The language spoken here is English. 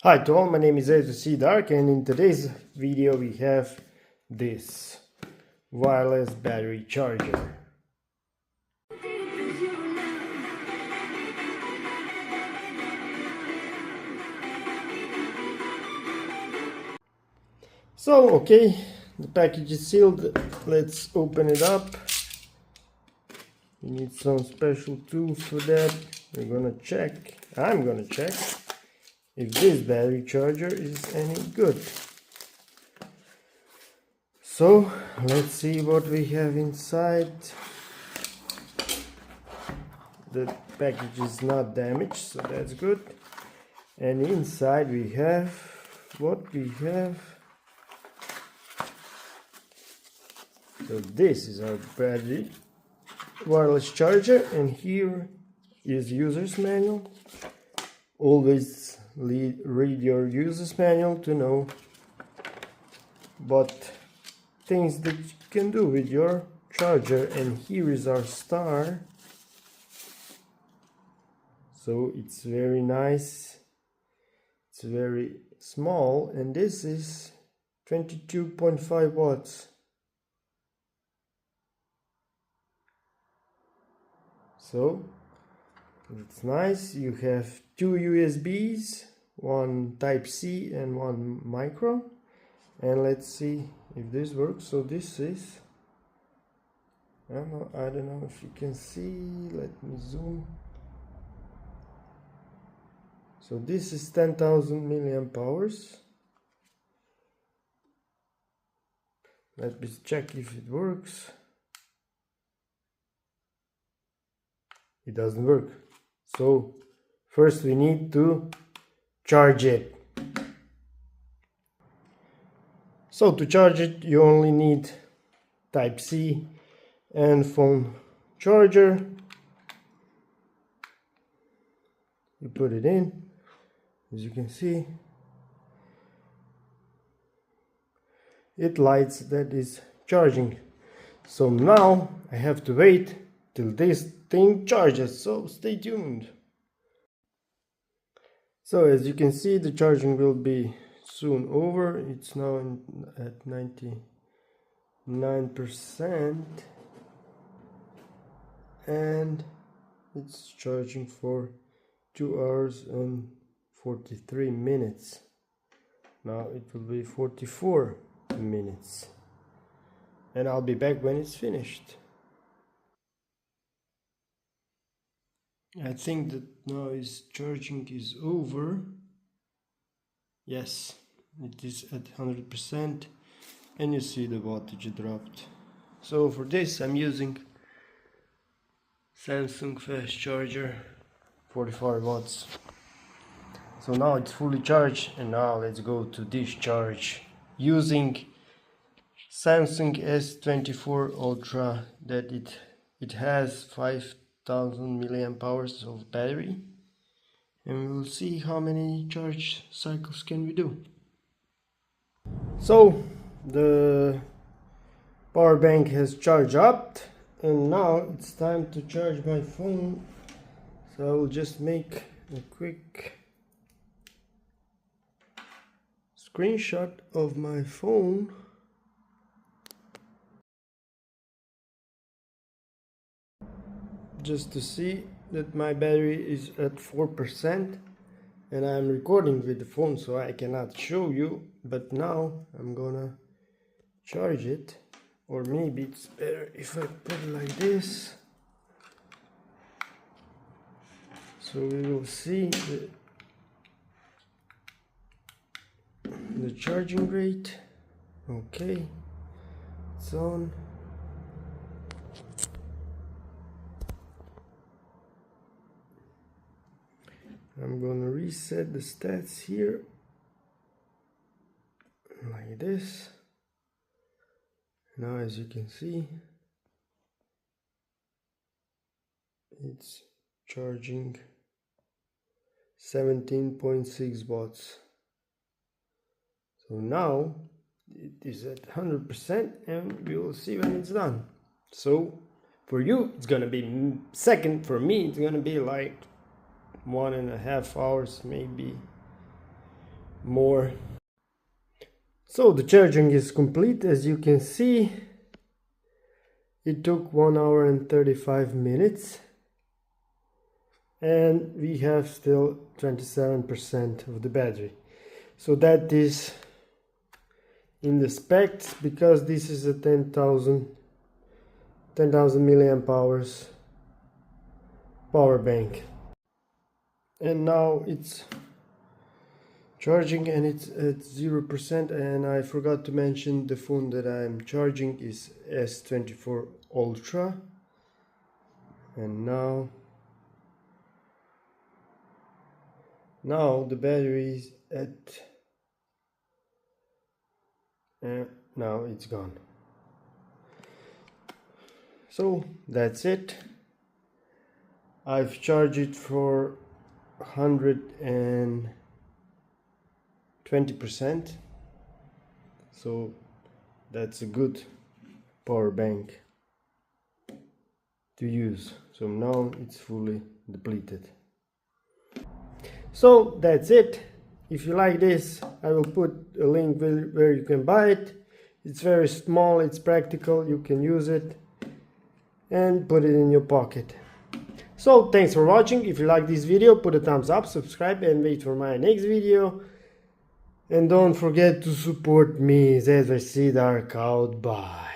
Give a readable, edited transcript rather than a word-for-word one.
Hi to all, my name is EXJ Dark, and in today's video we have this wireless battery charger. So okay, the package is sealed. Let's open it up. We need some special tools for that. I'm gonna check if this battery charger is any good. So let's see what we have inside. The package is not damaged, so that's good. And inside we have what we have. So this is our battery wireless charger, and here is user's manual. Always read your user's manual to know what things that you can do with your charger. And here is our star. So it's very nice, it's very small, and this is 22.5 watts. So it's nice. You have two USBs, one type C and one micro. And let's see if this works. So this is, I don't know if you can see, let me zoom. So this is 10,000 milliamp hours. Let me check if it works. It doesn't work. So first we need to charge it. So to charge it you only need type C and phone charger. You put it in, as you can see it lights that is charging. So now I have to wait till this thing charges, so stay tuned. So as you can see, the charging will be soon over. It's now at 99%, and it's charging for 2 hours and 43 minutes. Now it will be 44 minutes, and I'll be back when it's finished. I think that now its charging is over. Yes, it is at 100%, and you see the wattage dropped. So for this I'm using Samsung fast charger, 45 watts. So now it's fully charged, and now let's go to discharge using Samsung S24 Ultra. That it has 5,000 milliamp hours of battery, and we'll see how many charge cycles can we do. So the power bank has charged up, and now it's time to charge my phone. So I will just make a quick screenshot of my phone. Just to see that my battery is at 4%, and I'm recording with the phone, so I cannot show you, but now I'm gonna charge it. Or maybe it's better if I put it like this, so we will see the charging rate. Okay, it's on. I'm gonna reset the stats here like this. Now as you can see, it's charging 17.6 watts. So now it is at 100%, and we will see when it's done. So for you it's gonna be second, for me it's gonna be like 1.5 hours maybe. more. So the charging is complete. As you can see, it took 1 hour and 35 minutes, and we have still 27% of the battery. So that is in the specs, because this is a 10,000 milliamp hours power bank. And now it's charging and it's at 0%. And I forgot to mention the phone that I'm charging is S24 Ultra. And now the battery is at now it's gone. So that's it. I've charged it for 120%, so that's a good power bank to use. So now it's fully depleted. So that's it. If you like this, I will put a link where you can buy it. It's very small, it's practical, you can use it and put it in your pocket. So thanks for watching. If you like this video, put a thumbs up, subscribe, and wait for my next video. And don't forget to support me. ZVC Dark out. Bye.